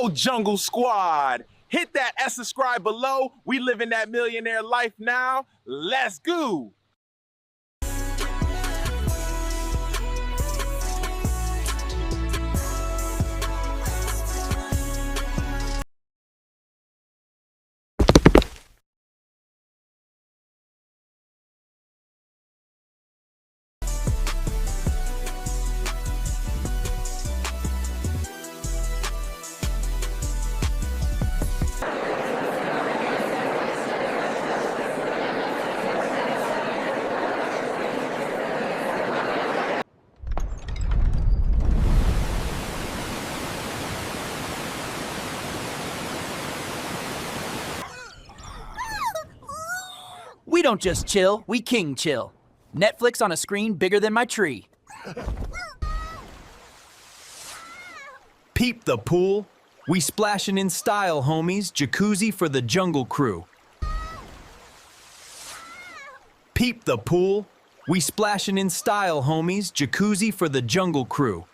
go Jungle Squad. Hit that subscribe below. We living that millionaire life now. Let's go. We don't just chill, we king chill. Netflix on a screen bigger than my tree. Peep the pool. We splashin' in style, homies. Jacuzzi for the jungle crew. Peep the pool. We splashin' in style, homies. Jacuzzi for the jungle crew.